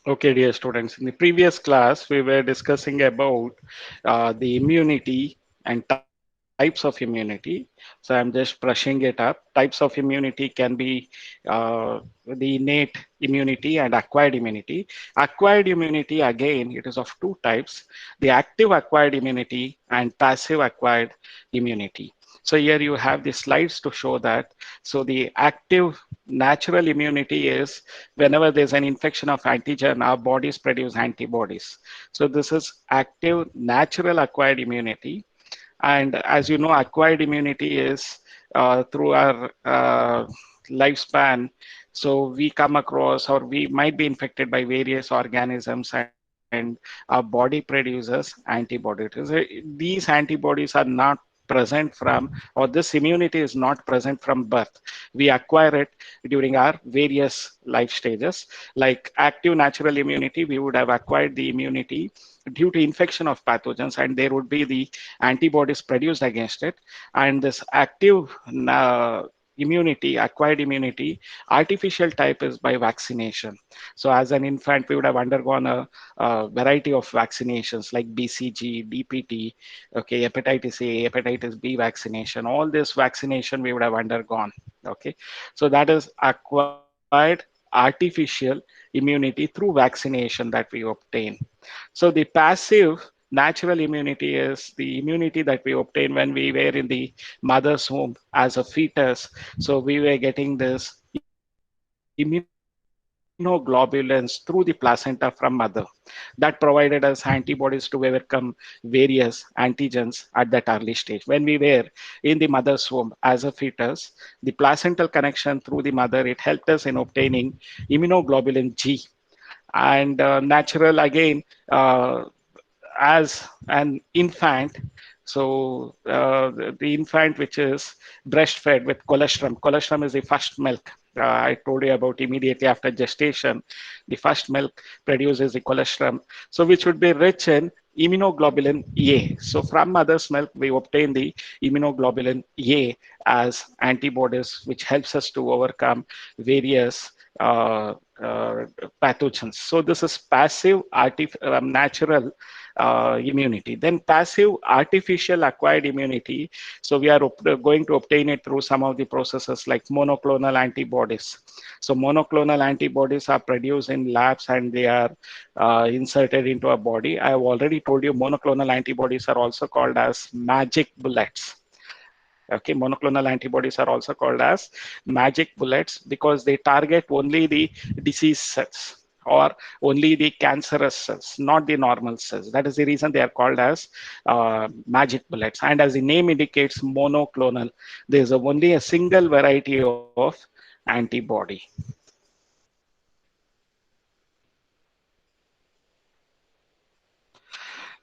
Okay, dear students, in the previous class, we were discussing about the immunity and types of immunity. So I'm just brushing it up. Types of immunity can be the innate immunity and acquired immunity. Acquired immunity, again, it is of two types, the active acquired immunity and passive acquired immunity. So here you have the slides to show that. So the active natural immunity is whenever there's an infection of antigen, our bodies produce antibodies. So this is active natural acquired immunity. And as you know, acquired immunity is through our lifespan. So we come across or we might be infected by various organisms and our body produces antibodies. These antibodies are not present from, or this immunity is not present from birth. We acquire it during our various life stages. Like active natural immunity, we would have acquired the immunity due to infection of pathogens, and there would be the antibodies produced against it. And this active immunity, acquired immunity, artificial type is by vaccination. So as an infant, we would have undergone a variety of vaccinations like BCG, DPT, okay, hepatitis A, hepatitis B vaccination. All this vaccination we would have undergone. Okay, so that is acquired artificial immunity through vaccination that we obtain. So the passive natural immunity is the immunity that we obtain when we were in the mother's womb as a fetus. So we were getting this immunoglobulins through the placenta from mother that provided us antibodies to overcome various antigens at that early stage. When we were in the mother's womb as a fetus, the placental connection through the mother, it helped us in obtaining immunoglobulin G. And natural again, as an infant. So the infant which is breastfed with colostrum. Colostrum is the first milk. I told you about immediately after gestation. The first milk produces the colostrum, so which would be rich in immunoglobulin A. So from mother's milk, we obtain the immunoglobulin A as antibodies, which helps us to overcome various pathogens. So this is passive natural immunity. Then passive artificial acquired immunity. So we are going to obtain it through some of the processes like monoclonal antibodies. So monoclonal antibodies are produced in labs and they are inserted into a body. I have already told you monoclonal antibodies are also called as magic bullets. Okay, monoclonal antibodies are also called as magic bullets because they target only the disease cells or only the cancerous cells, not the normal cells. That is the reason they are called as magic bullets. And as the name indicates, monoclonal, there is only a single variety of antibody.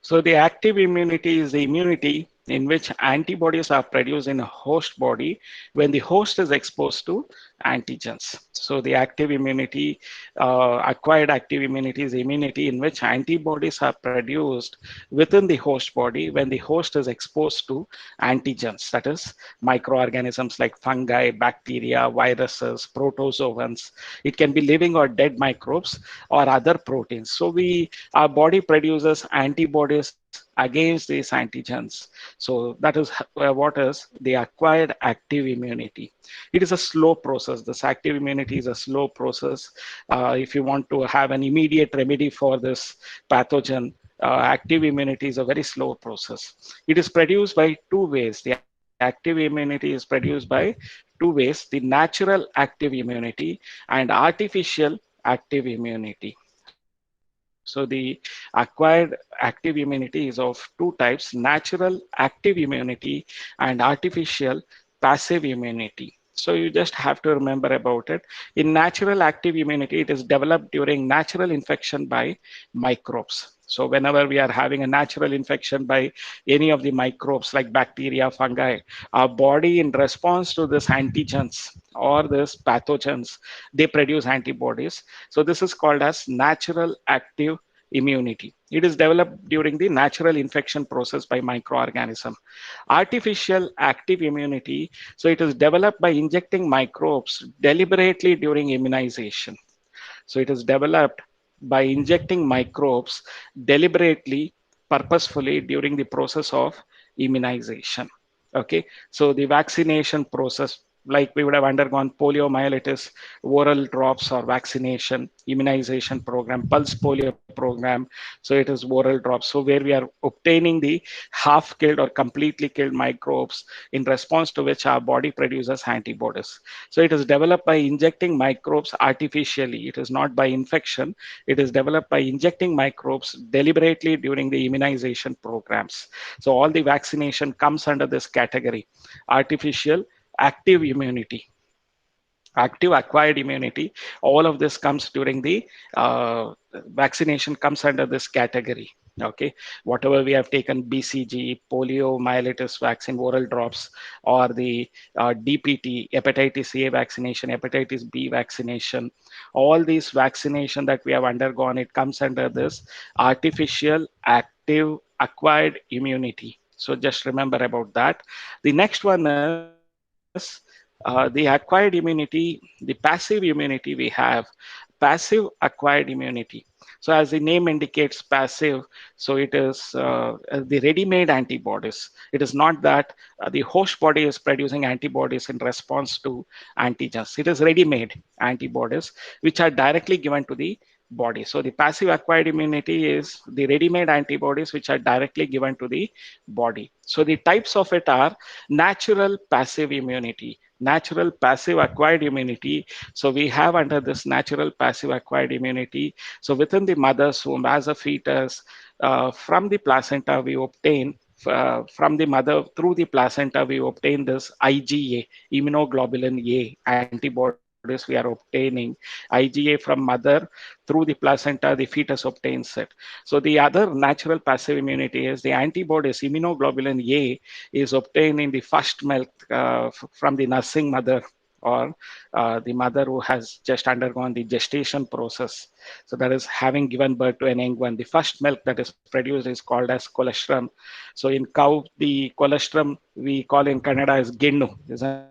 So the active immunity is the immunity in which antibodies are produced in a host body when the host is exposed to antigens. So the active immunity, acquired active immunity is immunity in which antibodies are produced within the host body when the host is exposed to antigens, that is microorganisms like fungi, bacteria, viruses, protozoans. It can be living or dead microbes or other proteins. So our body produces antibodies against these antigens. So that is what is the acquired active immunity. It is a slow process. This active immunity is a slow process. If you want to have an immediate remedy for this pathogen, active immunity is a very slow process. It is produced by two ways. The active immunity is produced by two ways, the natural active immunity and artificial active immunity. So the acquired active immunity is of two types, natural active immunity and artificial passive immunity. So you just have to remember about it. In natural active immunity, it is developed during natural infection by microbes. So whenever we are having a natural infection by any of the microbes like bacteria, fungi, our body in response to this antigens or this pathogens, they produce antibodies. So this is called as natural active immunity. It is developed during the natural infection process by microorganism. Artificial active immunity, so it is developed by injecting microbes deliberately during immunization. So it is developed by injecting microbes deliberately, purposefully during the process of immunization. Okay, so the vaccination process, like we would have undergone poliomyelitis, oral drops or vaccination, immunization program, pulse polio program. So it is oral drops. So where we are obtaining the half killed or completely killed microbes, in response to which our body produces antibodies. So it is developed by injecting microbes artificially. It is not by infection. It is developed by injecting microbes deliberately during the immunization programs. So all the vaccination comes under this category: artificial, active immunity, active acquired immunity. All of this comes during the vaccination, comes under this category. Okay, whatever we have taken, BCG, polio, myelitis vaccine, oral drops, or the DPT, hepatitis A vaccination, hepatitis B vaccination, all these vaccination that we have undergone, it comes under this artificial active acquired immunity. So just remember about that. The next one is the acquired immunity, the passive immunity we have. Passive acquired immunity. So as the name indicates, passive, so it is the ready-made antibodies. It is not that the host body is producing antibodies in response to antigens. It is ready-made antibodies which are directly given to the body. So the passive acquired immunity is the ready-made antibodies which are directly given to the body. So the types of it are natural passive immunity, natural passive acquired immunity. So we have under this natural passive acquired immunity. So within the mother's womb, as a fetus, from the placenta, we obtain from the mother through the placenta, we obtain this IgA, immunoglobulin A antibodies we are obtaining. IgA from mother through the placenta, the fetus obtains it. So the other natural passive immunity is the antibodies, immunoglobulin A is obtained in the first milk from the nursing mother, or the mother who has just undergone the gestation process. So that is having given birth to an young one. The first milk that is produced is called as colostrum. So in cow, the colostrum we call in Kannada as ginnu, isn't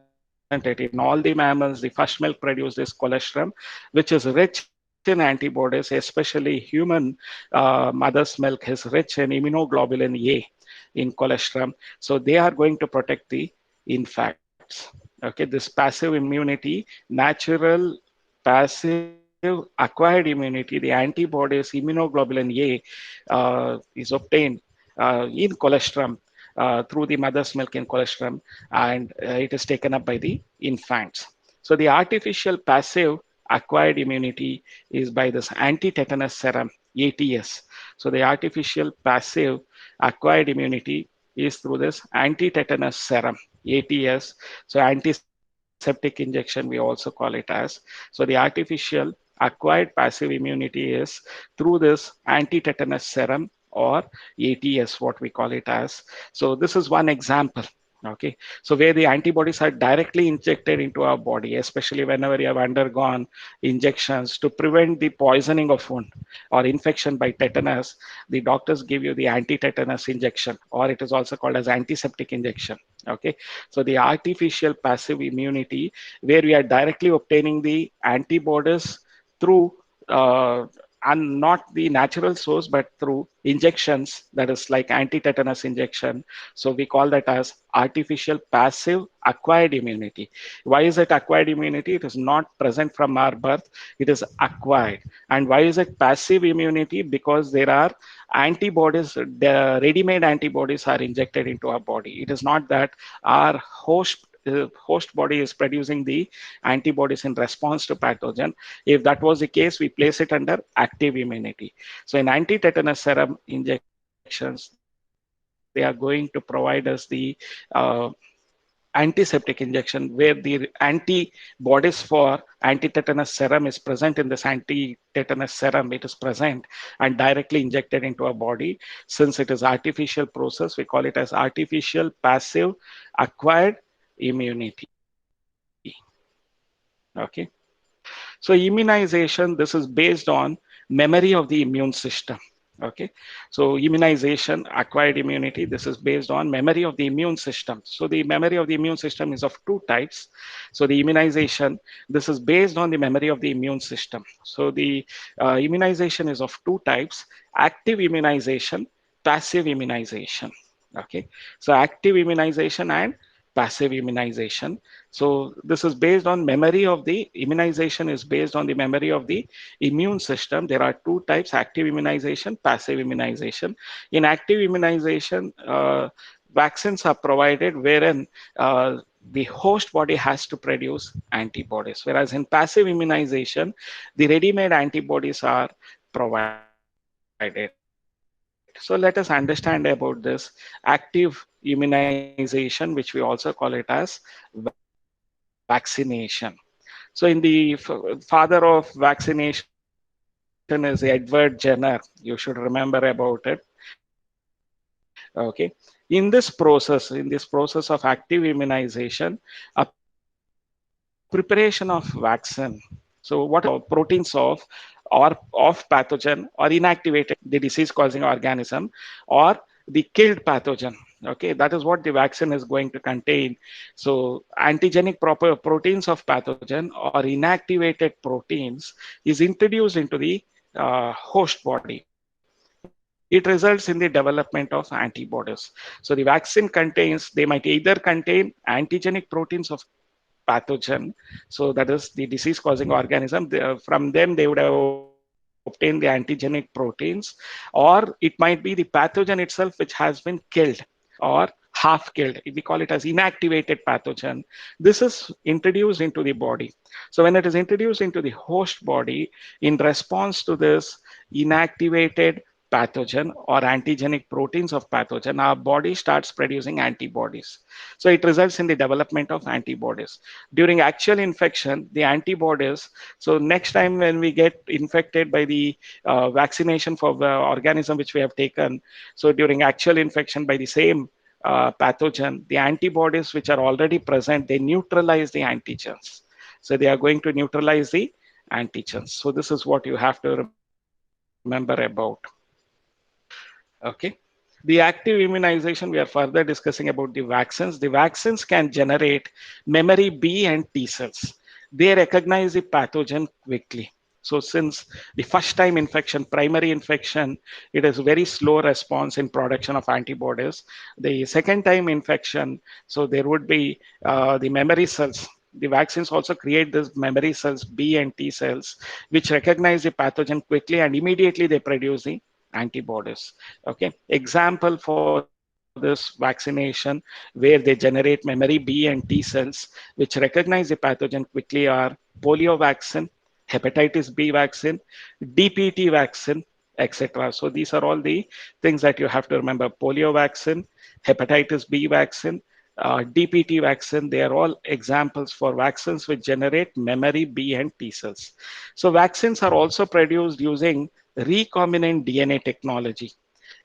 it? In all the mammals, the first milk produced is colostrum, which is rich in antibodies, especially human mother's milk is rich in immunoglobulin A in colostrum. So they are going to protect the infants. Okay, this passive immunity, natural passive acquired immunity, the antibodies, immunoglobulin A is obtained in colostrum through the mother's milk in colostrum, and it is taken up by the infants. So the artificial passive acquired immunity is by this anti-tetanus serum, ATS. So the artificial passive acquired immunity is through this anti-tetanus serum, ATS. So antiseptic injection, we also call it as. So the artificial acquired passive immunity is through this anti-tetanus serum, or ATS, what we call it as. So this is one example. Okay, so where the antibodies are directly injected into our body, especially whenever you have undergone injections to prevent the poisoning of wound or infection by tetanus, the doctors give you the anti-tetanus injection, or it is also called as antiseptic injection. Okay, so the artificial passive immunity, where we are directly obtaining the antibodies through and not the natural source, but through injections, that is like anti-tetanus injection. So we call that as artificial passive acquired immunity. Why is it acquired immunity? It is not present from our birth, it is acquired. And why is it passive immunity? Because there are antibodies, the ready-made antibodies are injected into our body. It is not that our host body is producing the antibodies in response to pathogen. If that was the case, we place it under active immunity. So in anti-tetanus serum injections, they are going to provide us the antiseptic injection, where the antibodies for anti-tetanus serum is present in this anti-tetanus serum. It is present and directly injected into our body. Since it is artificial process, we call it as artificial passive acquired immunity. Okay. So immunization, this is based on memory of the immune system. Okay, so immunization, acquired immunity, this is based on memory of the immune system. So the memory of the immune system is of two types. So the immunization, this is based on the memory of the immune system. So the immunization is of two types: active immunization, passive immunization. Okay, so active immunization and passive immunization. So this is based on memory of the immunization is based on the memory of the immune system. There are two types: active immunization, passive immunization. In active immunization, vaccines are provided wherein the host body has to produce antibodies, whereas in passive immunization, the ready-made antibodies are provided. So let us understand about this active immunization, which we also call it as vaccination. So in the father of vaccination is Edward Jenner. You should remember about it. Okay. In this process, of active immunization, a preparation of vaccine. So what is the vaccine? Vaccine is a preparation of vaccine. So what are the proteins of pathogen or inactivated the disease causing organism or the killed pathogen? Okay, that is what the vaccine is going to contain. So antigenic proper proteins of pathogen or inactivated proteins is introduced into the host body. It results in the development of antibodies. So the vaccine contains, they might either contain antigenic proteins of pathogen. So that is the disease causing organism. From them, they would have obtained the antigenic proteins, or it might be the pathogen itself which has been killed or half killed. We call it as inactivated pathogen. This is introduced into the body. So when it is introduced into the host body, in response to this inactivated pathogen or antigenic proteins of pathogen, our body starts producing antibodies. So it results in the development of antibodies. During actual infection, the antibodies, so next time when we get infected by the vaccination for the organism which we have taken, so during actual infection by the same pathogen, the antibodies which are already present, they neutralize the antigens. So they are going to neutralize the antigens. So this is what you have to remember about. Okay. The active immunization, we are further discussing about the vaccines. The vaccines can generate memory B and T cells. They recognize the pathogen quickly. So since the first time infection, primary infection, it is very slow response in production of antibodies. The second time infection, so there would be the memory cells. The vaccines also create these memory cells, B and T cells, which recognize the pathogen quickly and immediately they produce the antibodies. Okay, example for this vaccination where they generate memory B and T cells which recognize the pathogen quickly are polio vaccine, hepatitis B vaccine, DPT vaccine, etc. So these are all the things that you have to remember: polio vaccine, hepatitis B vaccine, DPT vaccine. They are all examples for vaccines which generate memory B and T cells. So vaccines are also produced using recombinant DNA technology.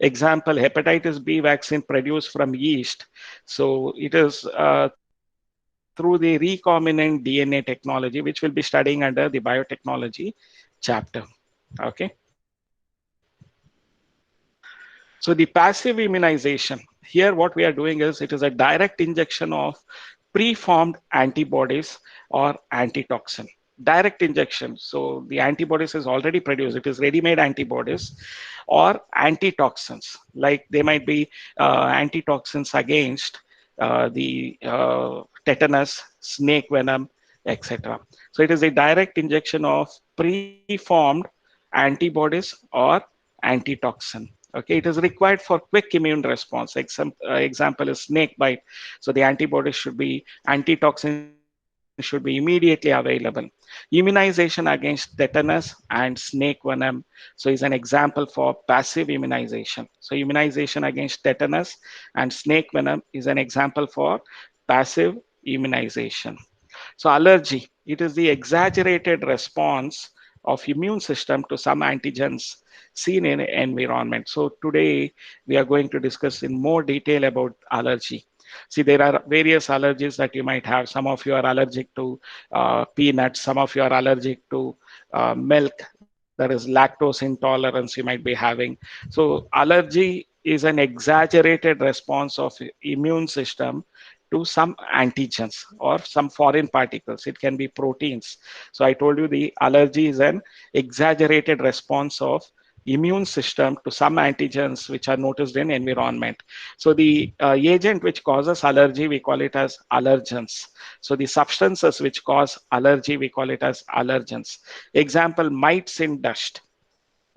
Example, hepatitis B vaccine produced from yeast. So it is through the recombinant DNA technology, which we'll be studying under the biotechnology chapter. Okay. So the passive immunization, here what we are doing is it is a direct injection of preformed antibodies or antitoxin. Direct injection. So the antibodies is already produced. It is ready-made antibodies or antitoxins. Like they might be antitoxins against the tetanus, snake venom, etc. So it is a direct injection of preformed antibodies or antitoxin. Okay, it is required for quick immune response. Example is snake bite. So the antibodies should be, antitoxin should be immediately available. Immunization against tetanus and snake venom. So is an example for passive immunization. So immunization against tetanus and snake venom is an example for passive immunization. So allergy, it is the exaggerated response of immune system to some antigens seen in environment. So today we are going to discuss in more detail about allergy. See, there are various allergies that you might have. Some of you are allergic to peanuts. Some of you are allergic to milk. That is lactose intolerance you might be having. So allergy is an exaggerated response of immune system to some antigens or some foreign particles. It can be proteins. So I told you the allergy is an exaggerated response of immune system to some antigens which are noticed in environment. So the agent which causes allergy, we call it as allergens. So the substances which cause allergy, we call it as allergens. Example, mites in dust.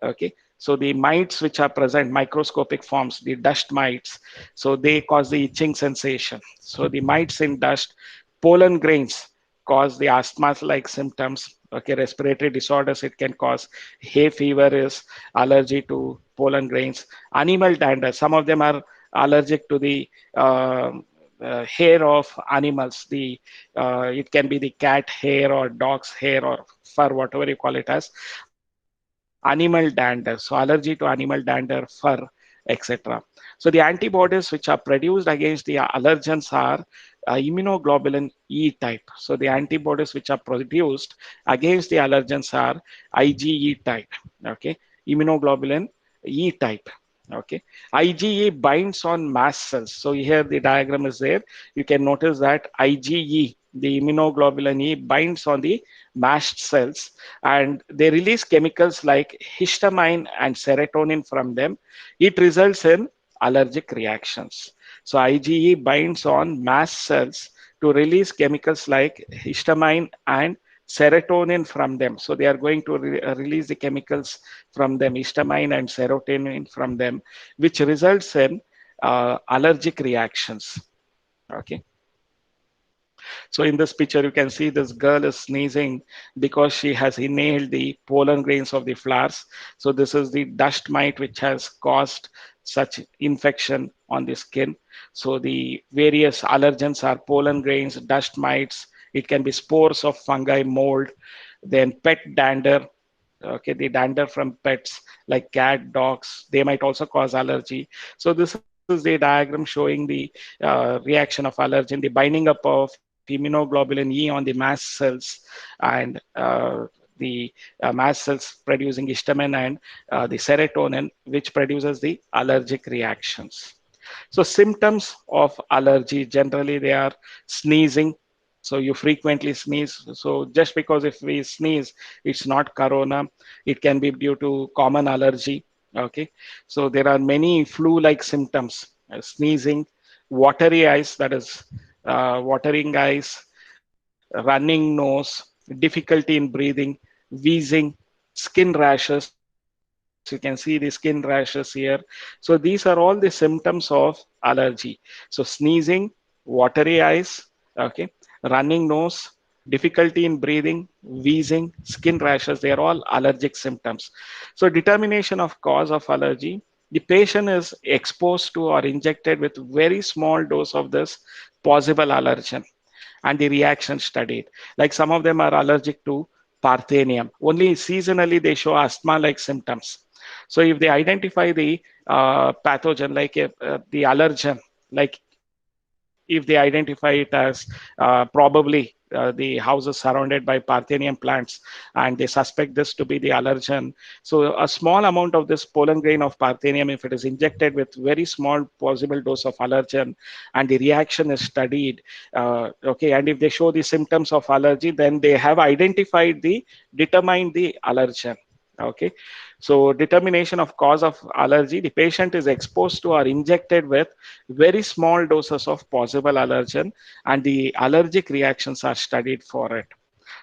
Okay, so the mites which are present, microscopic forms, the dust mites, so they cause the itching sensation. So the mites in dust, pollen grains cause the asthma like symptoms. Okay, respiratory disorders, it can cause hay fever is allergy to pollen grains. Animal dander, some of them are allergic to the hair of animals. The it can be the cat hair or dog's hair or fur, whatever you call it as animal dander. So allergy to animal dander, fur, etc. So the antibodies which are produced against the allergens are immunoglobulin E type. So the antibodies which are produced against the allergens are IgE type. Okay, immunoglobulin E type. Okay, IgE binds on mast cells. So here the diagram is there. You can notice that IgE, the immunoglobulin E, binds on the mast cells, and they release chemicals like histamine and serotonin from them. It results in allergic reactions. So IgE binds on mast cells to release chemicals like histamine and serotonin from them. So they are going to release the chemicals from them, histamine and serotonin from them, which results in allergic reactions. Okay. So in this picture, you can see this girl is sneezing because she has inhaled the pollen grains of the flowers. So this is the dust mite which has caused such infection on the skin. So the various allergens are pollen grains, dust mites. It can be spores of fungi, mold, then pet dander. Okay, the dander from pets like cat, dogs, they might also cause allergy. So this is the diagram showing the reaction of allergen, the binding up of immunoglobulin E on the mast cells, and the mast cells producing histamine and the serotonin, which produces the allergic reactions. So symptoms of allergy, generally they are sneezing. So you frequently sneeze. So just because if we sneeze, it's not corona. It can be due to common allergy. Okay. So there are many flu-like symptoms: sneezing, watery eyes, that is watering eyes, running nose, difficulty in breathing, wheezing, skin rashes. You can see the skin rashes here. So these are all the symptoms of allergy. So sneezing, watery eyes, okay, running nose, difficulty in breathing, wheezing, skin rashes, they are all allergic symptoms. So determination of cause of allergy, the patient is exposed to or injected with very small dose of this possible allergen, and the reaction studied. Like some of them are allergic to Parthenium. Only seasonally they show asthma-like symptoms. So if they identify the pathogen, like the allergen, like if they identify it as probably the house is surrounded by Parthenium plants, and they suspect this to be the allergen. So a small amount of this pollen grain of Parthenium, if it is injected with very small possible dose of allergen, and the reaction is studied, okay, and if they show the symptoms of allergy, then they have identified the determined the allergen. Okay, so determination of cause of allergy, the patient is exposed to or injected with very small doses of possible allergen, and the allergic reactions are studied for it.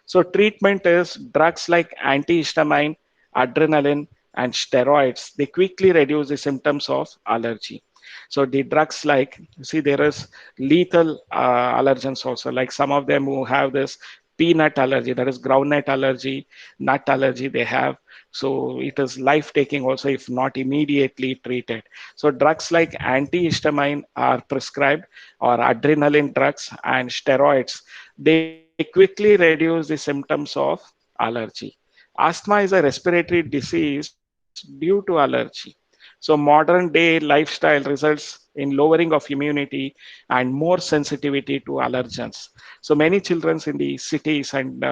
So treatment is drugs like antihistamine, adrenaline, and steroids. They quickly reduce the symptoms of allergy. So the drugs like, see, there is lethal allergens also, like some of them who have this peanut allergy, that is groundnut allergy, nut allergy they have. So it is life taking also if not immediately treated. So drugs like antihistamine are prescribed, or adrenaline drugs and steroids. They quickly reduce the symptoms of allergy. Asthma is a respiratory disease due to allergy. So modern day lifestyle results in lowering of immunity and more sensitivity to allergens. So many children in the cities and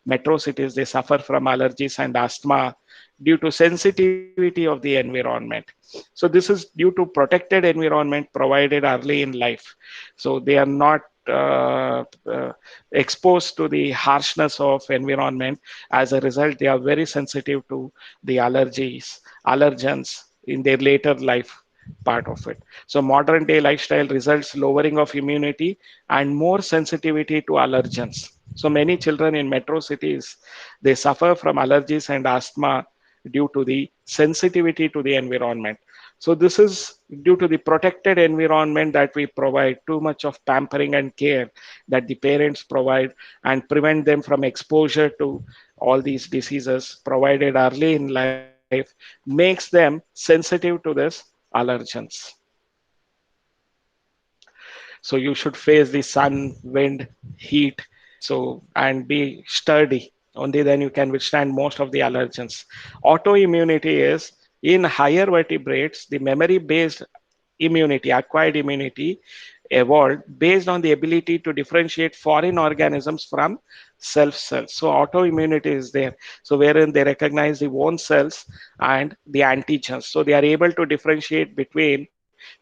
metro cities, they suffer from allergies and asthma due to sensitivity of the environment. So this is due to protected environment provided early in life. So they are not exposed to the harshness of environment. As a result, they are very sensitive to the allergens in their later life part of it. So modern day lifestyle results lowering of immunity and more sensitivity to allergens. So many children in metro cities, they suffer from allergies and asthma due to the sensitivity to the environment. So this is due to the protected environment that we provide, too much of pampering and care that the parents provide and prevent them from exposure to all these diseases provided early in life makes them sensitive to this allergens. So you should face the sun, wind, heat, so and be sturdy. Only then you can withstand most of the allergens. Autoimmunity is in higher vertebrates, the memory-based immunity, acquired immunity, evolved based on the ability to differentiate foreign organisms from self cells. So autoimmunity is there. So wherein they recognize the own cells and the antigens. So they are able to differentiate between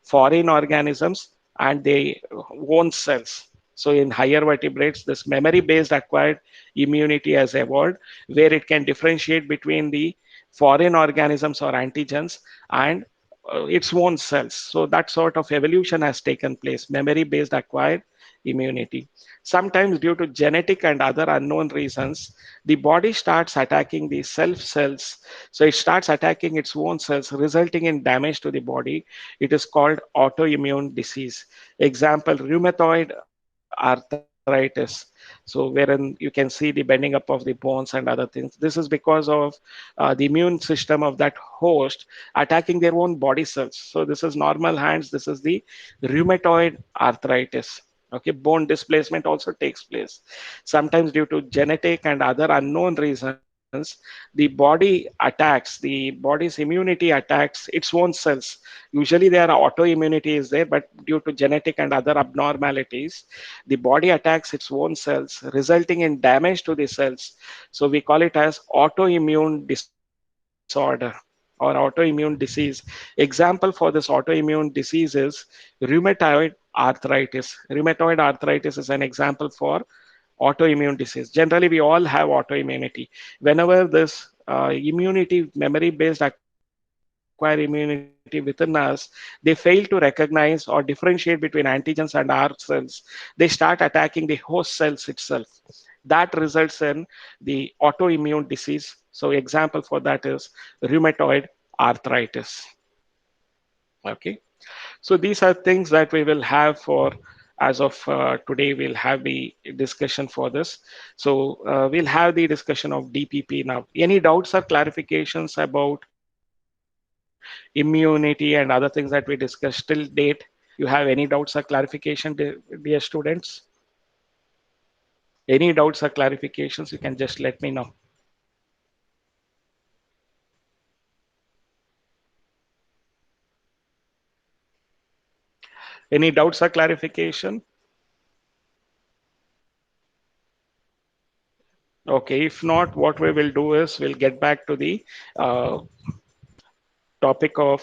foreign organisms and their own cells. So in higher vertebrates, this memory-based acquired immunity has evolved where it can differentiate between the foreign organisms or antigens and its own cells. So that sort of evolution has taken place, memory-based acquired immunity. Sometimes due to genetic and other unknown reasons, the body starts attacking the self cells. So it starts attacking its own cells, resulting in damage to the body. It is called autoimmune disease. Example, rheumatoid arthritis. So wherein you can see the bending up of the bones and other things. This is because of the immune system of that host attacking their own body cells. So this is normal hands. This is the rheumatoid arthritis. Okay, bone displacement also takes place. Sometimes due to genetic and other unknown reasons, the body attacks, the body's immunity attacks its own cells. Usually their autoimmunity is there, but due to genetic and other abnormalities, the body attacks its own cells, resulting in damage to the cells. So we call it as autoimmune disorder or autoimmune disease. Example for this autoimmune disease is rheumatoid arthritis. Rheumatoid arthritis is an example for autoimmune disease. Generally, we all have autoimmunity. Whenever this immunity, memory based acquired immunity within us, they fail to recognize or differentiate between antigens and R cells. They start attacking the host cells itself. That results in the autoimmune disease. So, example for that is rheumatoid arthritis. Okay. So these are things that we will have for as of today. We'll have the discussion for this. So we'll have the discussion of DPP now. Any doubts or clarifications about immunity and other things that we discussed till date? You have any doubts or clarification, dear students? Any doubts or clarifications, you can just let me know. Any doubts or clarification? Okay, if not, what we will do is we'll get back to the uh, topic of